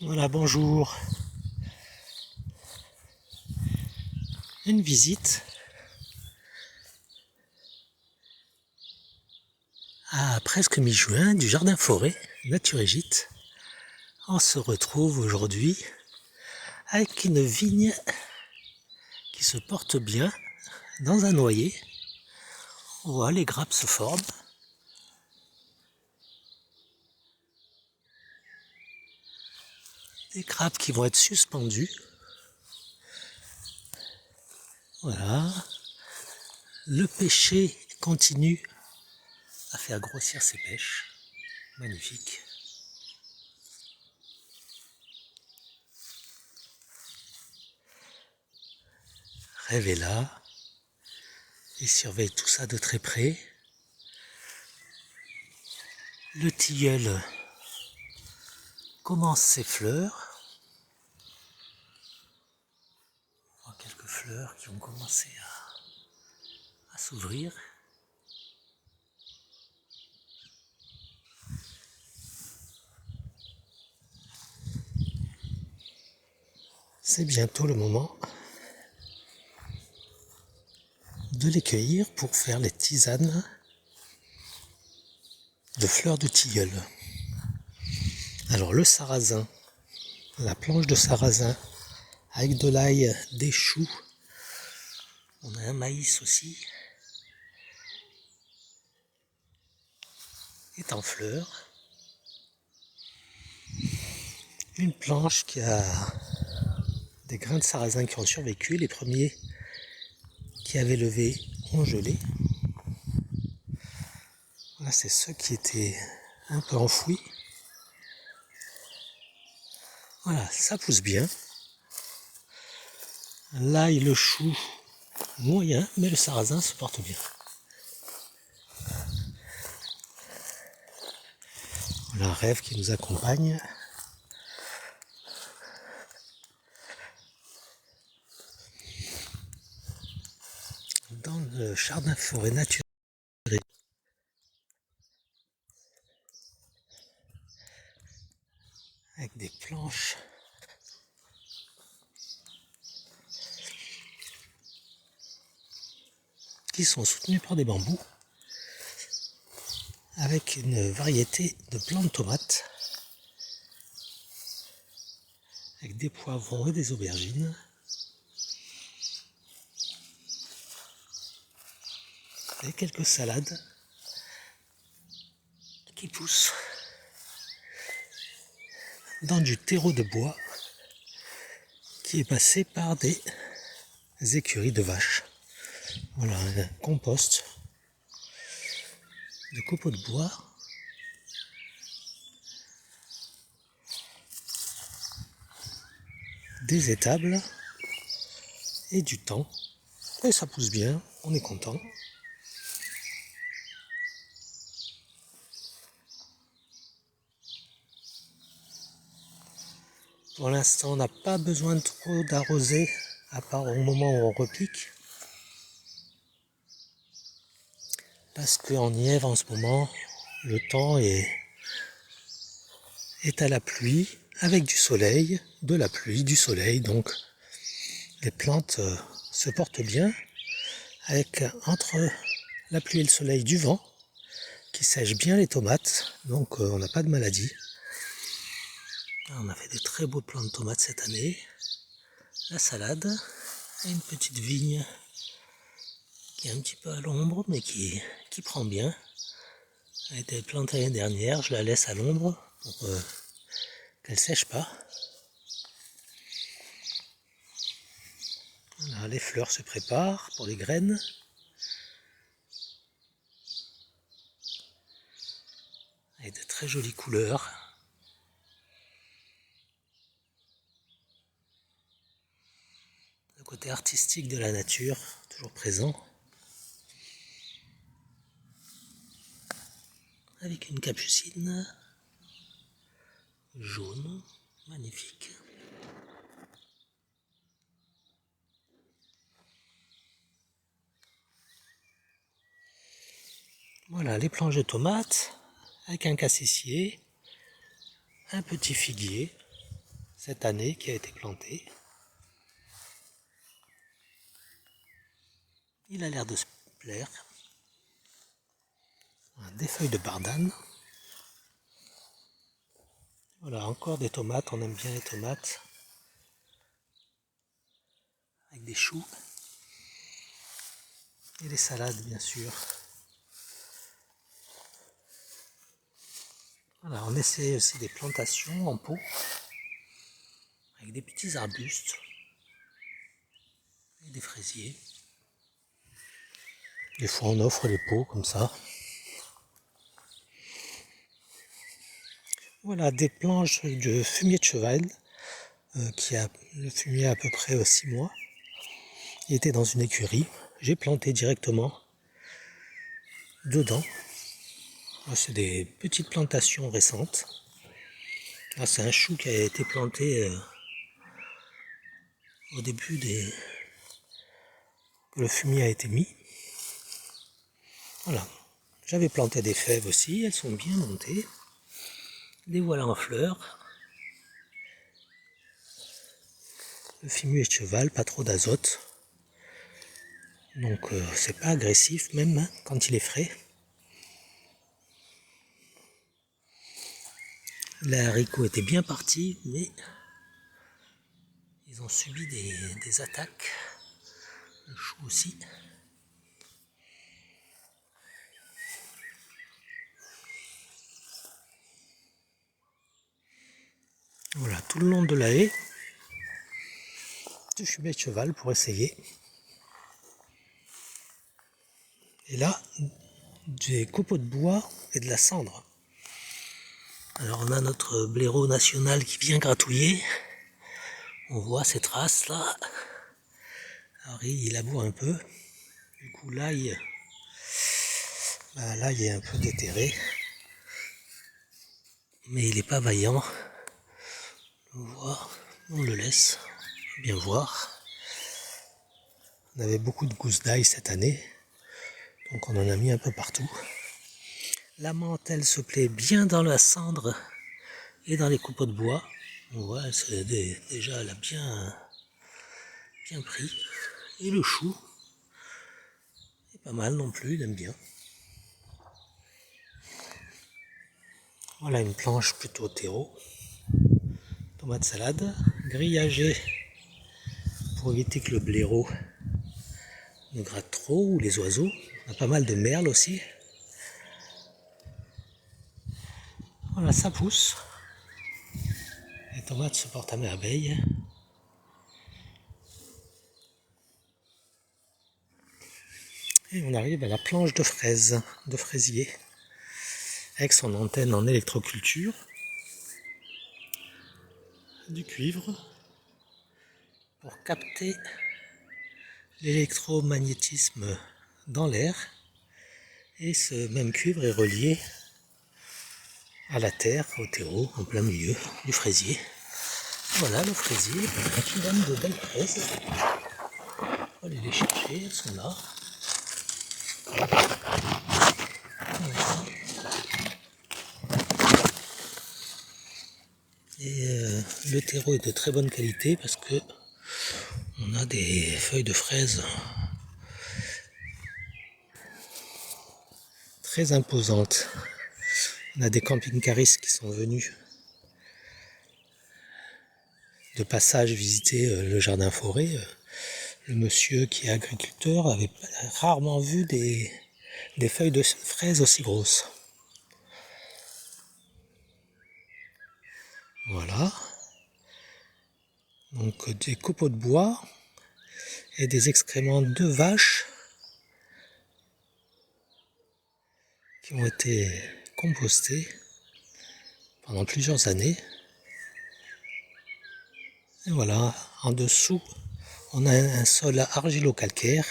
Voilà, bonjour. Une visite à presque mi-juin du jardin-forêt Nature et Gîte. On se retrouve aujourd'hui avec une vigne qui se porte bien dans un noyer. On voit les grappes se forment. Des grappes qui vont être suspendues. Voilà. Le pêcher continue à faire grossir ses pêches. Magnifique. Rêve est là et surveille tout ça de très près. Le tilleul commence ses fleurs. Quelques fleurs qui ont commencé à s'ouvrir. C'est bientôt le moment de les cueillir pour faire les tisanes de fleurs de tilleul. Alors le sarrasin, la planche de sarrasin avec de l'ail, des choux, on a un maïs aussi, est en fleurs. Une planche qui a des grains de sarrasin qui ont survécu, les premiers qui avaient levé ont gelé. Là c'est ceux qui étaient un peu enfouis. Voilà, ça pousse bien. L'ail, le chou, moyen, mais le sarrasin se porte bien. Voilà un rêve qui nous accompagne. Dans le jardin forêt naturel. Avec des planches qui sont soutenues par des bambous. Avec une variété de plants de tomates. Avec des poivrons et des aubergines. Et quelques salades qui poussent dans du terreau de bois qui est passé par des écuries de vaches. Voilà un compost de copeaux de bois. Des étables et du temps. Et ça pousse bien, on est content. Pour l'instant, on n'a pas besoin de trop d'arroser, à part au moment où on repique. Parce qu'en Nièvre, en ce moment, le temps est à la pluie, avec du soleil, de la pluie, du soleil. Donc, les plantes se portent bien, avec entre la pluie et le soleil du vent, qui sèche bien les tomates. Donc, on n'a pas de maladie. On a fait des très beaux plants de tomates cette année. La salade et une petite vigne qui est un petit peu à l'ombre mais qui prend bien. Elle a été plantée l'année dernière, je la laisse à l'ombre pour qu'elle ne sèche pas. Voilà, les fleurs se préparent pour les graines. Avec de très jolies couleurs. Le côté artistique de la nature, toujours présent. Avec une capucine jaune, magnifique. Voilà les planches de tomates avec un cassissier, un petit figuier. cette année qui a été planté. Il a l'air de se plaire. Des feuilles de bardane. Voilà, encore des tomates, on aime bien les tomates. Avec des choux. Et les salades, bien sûr. Voilà, on essaie aussi des plantations en pot. Avec des petits arbustes. Et des fraisiers. Des fois on offre les pots comme ça. Voilà, des planches de fumier de cheval. Le fumier a à peu près 6 mois. Il était dans une écurie. J'ai planté directement dedans. Là, c'est des petites plantations récentes. Là, c'est un chou qui a été planté au début que le fumier a été mis. Voilà. J'avais planté des fèves aussi, elles sont bien montées. Les voilà en fleurs. Le fumier de cheval, pas trop d'azote. Donc c'est pas agressif même hein, quand il est frais. Les haricots étaient bien partis, mais ils ont subi des attaques. Le chou aussi. Voilà, tout le long de la haie, du fumier de cheval pour essayer. Et là, des copeaux de bois et de la cendre. Alors on a notre blaireau national qui vient gratouiller. On voit ces traces là. Harry il aboie un peu. Du coup l'ail est un peu déterré. Mais il n'est pas vaillant. On voit, on le laisse bien voir. On avait beaucoup de gousses d'ail cette année. Donc on en a mis un peu partout. La menthe, elle se plaît bien dans la cendre et dans les copeaux de bois. On voit, déjà elle a bien pris. Et le chou est pas mal non plus, il aime bien. Voilà une planche plutôt terreau. Tomate salade, grillagée pour éviter que le blaireau ne gratte trop ou les oiseaux. On a pas mal de merles aussi. Voilà, ça pousse. Les tomates se portent à merveille. Et on arrive à la planche de fraises, de fraisier, avec son antenne en électroculture, du cuivre, pour capter l'électromagnétisme dans l'air. Et ce même cuivre est relié à la terre, au terreau, en plein milieu du fraisier. Voilà le fraisier qui donne de belles fraises. On va aller les chercher, elles sont là. Voilà. Et le terreau est de très bonne qualité parce que on a des feuilles de fraises très imposantes. On a des camping-caristes qui sont venus de passage visiter le jardin forêt. Le monsieur qui est agriculteur avait rarement vu des feuilles de fraises aussi grosses. Voilà. Donc des copeaux de bois et des excréments de vaches qui ont été compostés pendant plusieurs années. Et voilà, en dessous, on a un sol argilo-calcaire,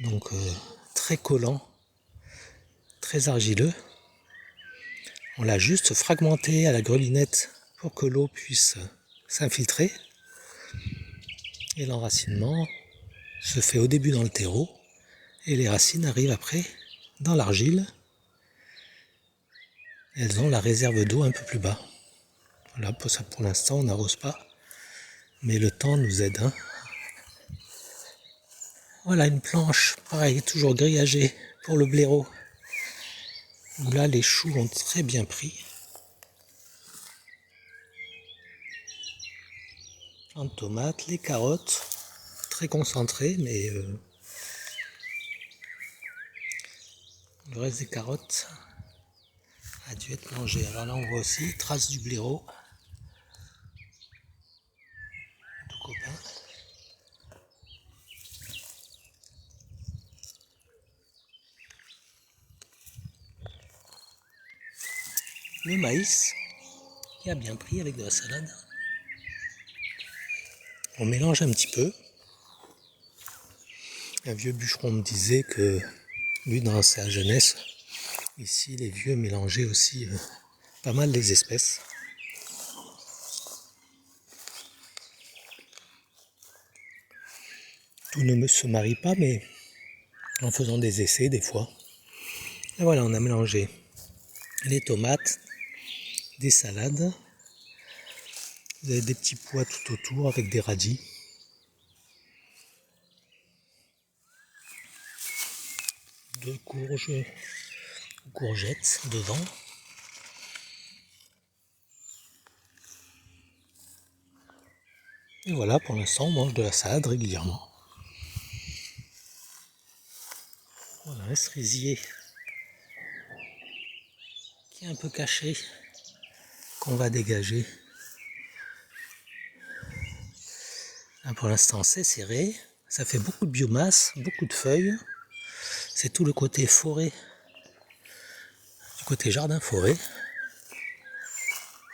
donc très collant, très argileux. On l'a juste fragmenté à la grelinette pour que l'eau puisse s'infiltrer. Et l'enracinement se fait au début dans le terreau et les racines arrivent après dans l'argile. Elles ont la réserve d'eau un peu plus bas. Voilà, pour ça pour l'instant on n'arrose pas, mais le temps nous aide. Hein. Voilà une planche, pareil, toujours grillagée pour le blaireau. Où là les choux ont très bien pris. Plein de tomates, les carottes, très concentrées, mais le reste des carottes a dû être mangé. Alors là on voit aussi traces du blaireau. Tout copain. Le maïs qui a bien pris avec de la salade. On mélange un petit peu. Un vieux bûcheron me disait que lui dans sa jeunesse, ici les vieux mélangeaient aussi pas mal les espèces. Tout ne se marie pas, mais en faisant des essais des fois. Et voilà, on a mélangé les tomates, des salades. Vous avez des petits pois tout autour avec des radis. De courges, courgettes devant. Et voilà, pour l'instant, on mange de la salade régulièrement. Voilà, un cerisier qui est un peu caché, qu'on va dégager. Là, pour l'instant, c'est serré. Ça fait beaucoup de biomasse, beaucoup de feuilles. C'est tout le côté forêt, du côté jardin-forêt.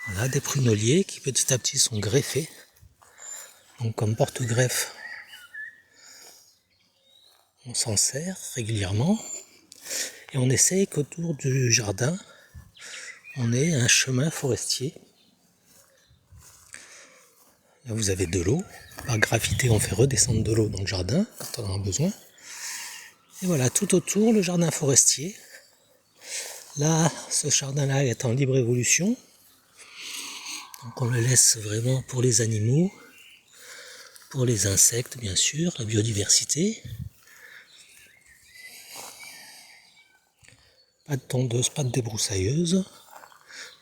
Voilà, des pruneliers qui petit à petit sont greffés. Donc comme porte-greffe, on s'en sert régulièrement. Et on essaye qu'autour du jardin, on ait un chemin forestier. Là vous avez de l'eau. Par gravité, on fait redescendre de l'eau dans le jardin quand on en a besoin. Et voilà, tout autour, le jardin forestier. Là, ce jardin-là est en libre évolution. Donc on le laisse vraiment pour les animaux, pour les insectes bien sûr, la biodiversité. Pas de tondeuse, pas de débroussailleuse.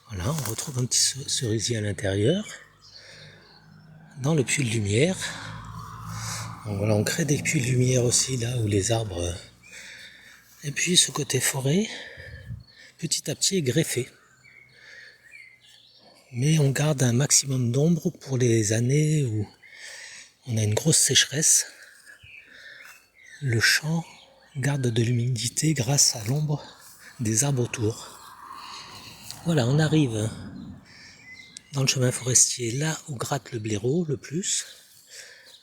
Voilà, on retrouve un petit cerisier à l'intérieur, dans le puits de lumière. Donc voilà, on crée des puits de lumière aussi là où les arbres... Et puis ce côté forêt, petit à petit est greffé. Mais on garde un maximum d'ombre pour les années où on a une grosse sécheresse. Le champ garde de l'humidité grâce à l'ombre des arbres autour. Voilà, on arrive dans le chemin forestier, là où gratte le blaireau le plus.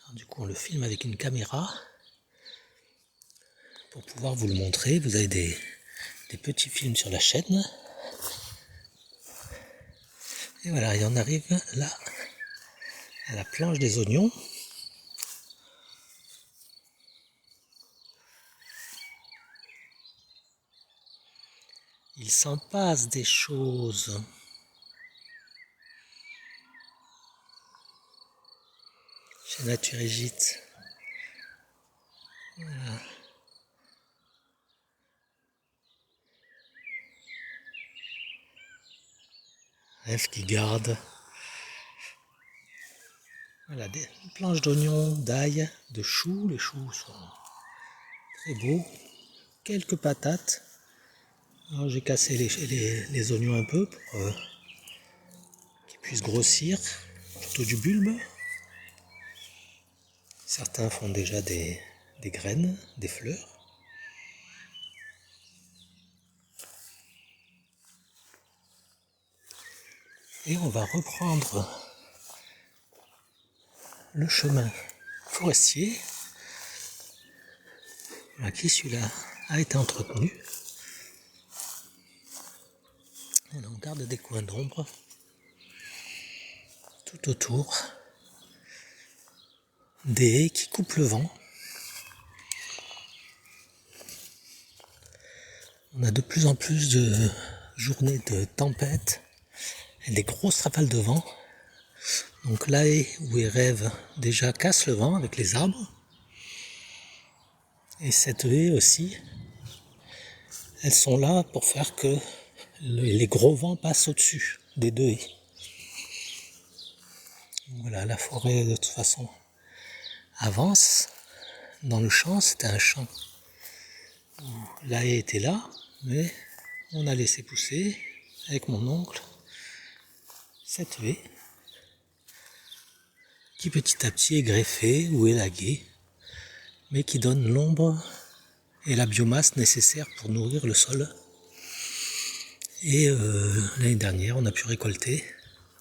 Alors, du coup, on le filme avec une caméra pour pouvoir vous le montrer. Vous avez des petits films sur la chaîne. Et voilà, et on arrive là, à la planche des oignons. Il s'en passe des choses. Chez Nature et Gîtes. Voilà. Rêve qui garde. Voilà, des planches d'oignons, d'ail, de choux. Les choux sont très beaux. Quelques patates. Alors j'ai cassé les oignons un peu pour qu'ils puissent grossir. Plutôt du bulbe. Certains font déjà des graines, des fleurs. Et on va reprendre le chemin forestier. Voilà, qui celui-là a été entretenu. Et là, on garde des coins d'ombre tout autour. Des haies qui coupent le vent. On a de plus en plus de journées de tempête et des grosses rafales de vent. Donc la haie où il rêve déjà casse le vent avec les arbres. Et cette haie aussi, elles sont là pour faire que les gros vents passent au-dessus des deux haies. Voilà, la forêt de toute façon avance. Dans le champ, c'était un champ où la haie était là, mais on a laissé pousser avec mon oncle cette haie qui petit à petit est greffée ou élaguée, mais qui donne l'ombre et la biomasse nécessaire pour nourrir le sol. Et l'année dernière, on a pu récolter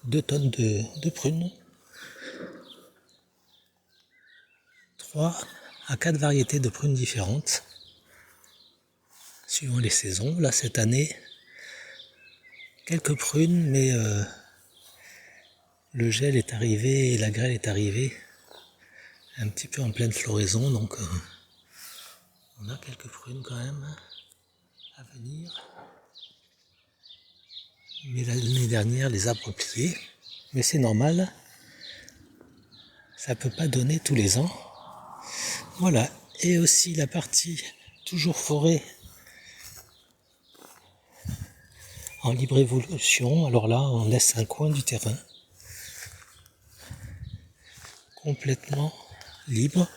2 tonnes de prunes, 3 à 4 variétés de prunes différentes, suivant les saisons. Là, cette année, quelques prunes, mais le gel est arrivé et la grêle est arrivée un petit peu en pleine floraison, donc on a quelques prunes quand même à venir. Mais l'année dernière, les arbres ont plié, mais c'est normal, ça peut pas donner tous les ans. Voilà, et aussi la partie toujours forêt en libre évolution. Alors là, on laisse un coin du terrain complètement libre.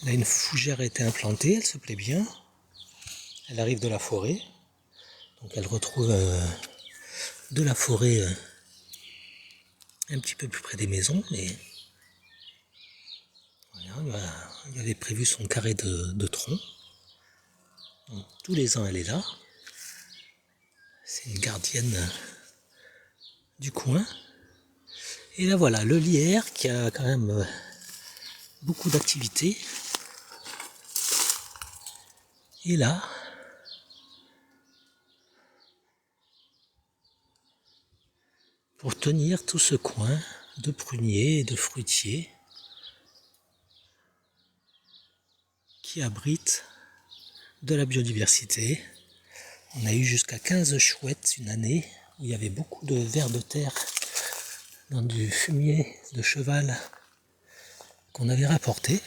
Là, une fougère a été implantée, elle se plaît bien. Elle arrive de la forêt, donc elle retrouve de la forêt un petit peu plus près des maisons, mais voilà, il y avait prévu son carré de tronc. Donc, tous les ans, elle est là. C'est une gardienne du coin. Et là, voilà, le lierre qui a quand même beaucoup d'activités. Et là, pour tenir tout ce coin de pruniers et de fruitiers qui abrite de la biodiversité. On a eu jusqu'à 15 chouettes une année où il y avait beaucoup de vers de terre dans du fumier de cheval qu'on avait rapporté.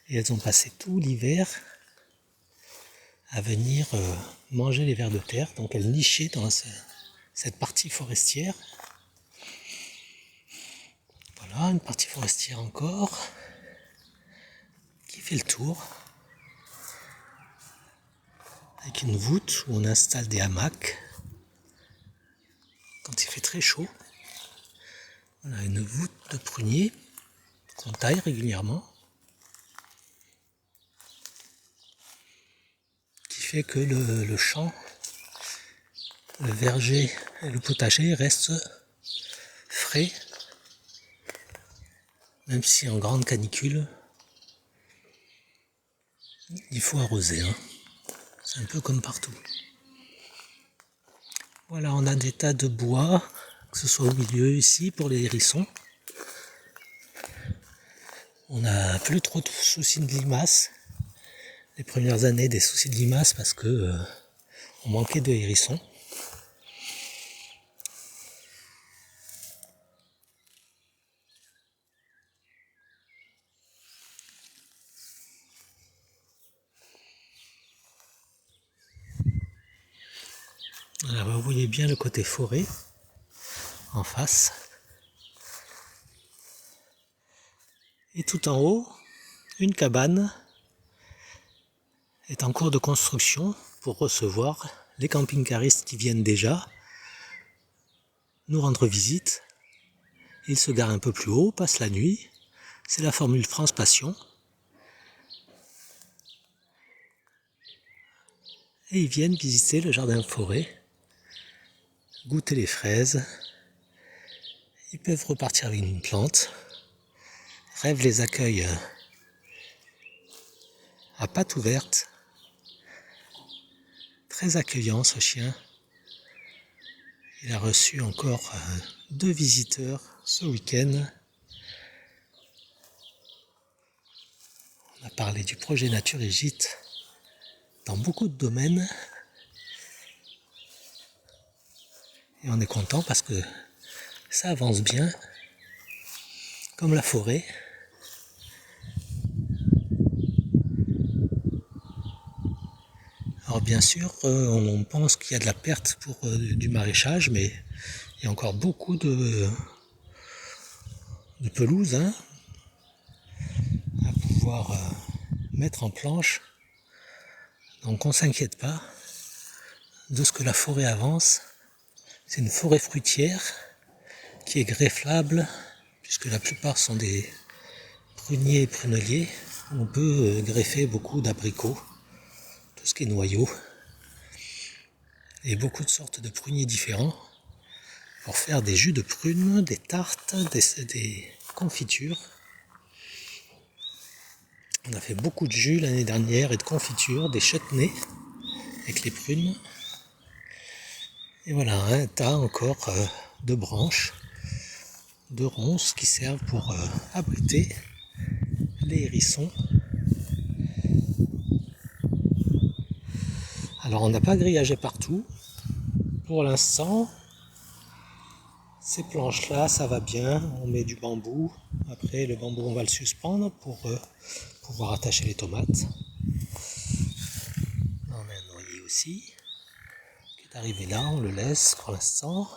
Et elles ont passé tout l'hiver à venir manger les vers de terre. Donc elles nichaient dans cette partie forestière. Voilà, une partie forestière encore qui fait le tour. Avec une voûte où on installe des hamacs quand il fait très chaud. Voilà, une voûte de prunier qu'on taille régulièrement, qui fait que le champ, le verger et le potager restent frais, même si en grande canicule, il faut arroser. C'est un peu comme partout. Voilà, on a des tas de bois, que ce soit au milieu ici pour les hérissons. On n'a plus trop de soucis de limaces. Les premières années, des soucis de limaces parce que on manquait de hérissons. Alors, vous voyez bien le côté forêt en face. Et tout en haut, une cabane est en cours de construction pour recevoir les camping-caristes qui viennent déjà nous rendre visite. Ils se garent un peu plus haut, passent la nuit. C'est la formule France Passion. Et ils viennent visiter le jardin forêt, goûter les fraises. Ils peuvent repartir avec une plante. Rêve les accueille à pattes ouvertes. Très accueillant ce chien. Il a reçu encore 2 visiteurs ce week-end. On a parlé du projet Nature et Gîte dans beaucoup de domaines. Et on est content parce que ça avance bien, comme la forêt. Alors bien sûr, on pense qu'il y a de la perte pour du maraîchage, mais il y a encore beaucoup de pelouse à pouvoir mettre en planche. Donc on ne s'inquiète pas de ce que la forêt avance. C'est une forêt fruitière qui est grefflable, puisque la plupart sont des pruniers et pruneliers. On peut greffer beaucoup d'abricots, tout ce qui est noyaux, et beaucoup de sortes de pruniers différents pour faire des jus de prunes, des tartes, des confitures. On a fait beaucoup de jus l'année dernière et de confitures, des chutneys avec les prunes. Et voilà, un tas encore de branches, de ronces qui servent pour abriter les hérissons. Alors on n'a pas grillagé partout. Pour l'instant, ces planches-là, ça va bien. On met du bambou. Après, le bambou, on va le suspendre pour pouvoir attacher les tomates. On a un noyer aussi qui est arrivé là. On le laisse pour l'instant.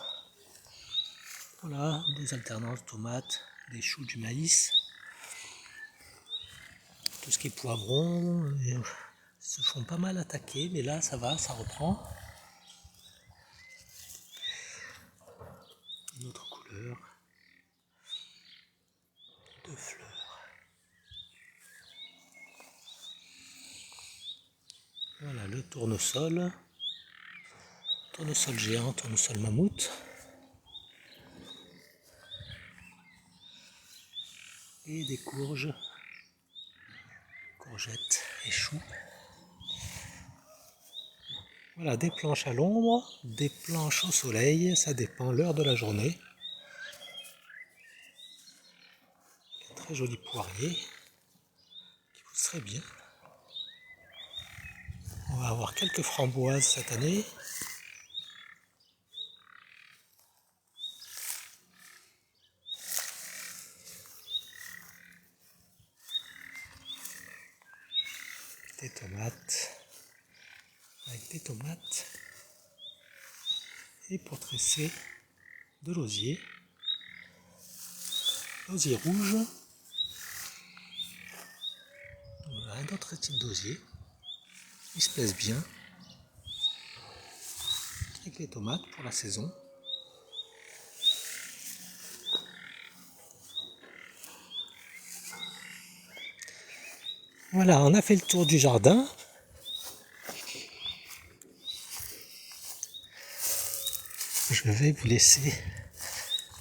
Voilà, des alternances de tomates, des choux, du maïs. Tout ce qui est poivron, se font pas mal attaquer, mais là ça va, ça reprend. Une autre couleur de fleurs. Voilà le tournesol. Tournesol géant, tournesol mammouth. Et des courges, courgettes et choux. Voilà, des planches à l'ombre, des planches au soleil, ça dépend l'heure de la journée. Un très joli poirier qui pousse très bien. On va avoir quelques framboises cette année. Des tomates, avec des tomates. Et pour tresser de l'osier, l'osier rouge. Voilà, un autre type d'osier. Ils se plaisent bien. Avec les tomates pour la saison. Voilà, on a fait le tour du jardin. Je vais vous laisser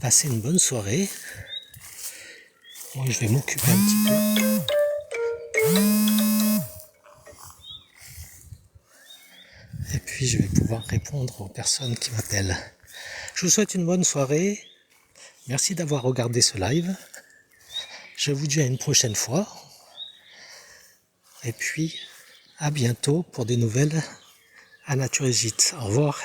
passer une bonne soirée. Moi, je vais m'occuper un petit peu. Et puis, je vais pouvoir répondre aux personnes qui m'appellent. Je vous souhaite une bonne soirée. Merci d'avoir regardé ce live. Je vous dis à une prochaine fois. Et puis, à bientôt pour des nouvelles à Nature et Gîte. Au revoir.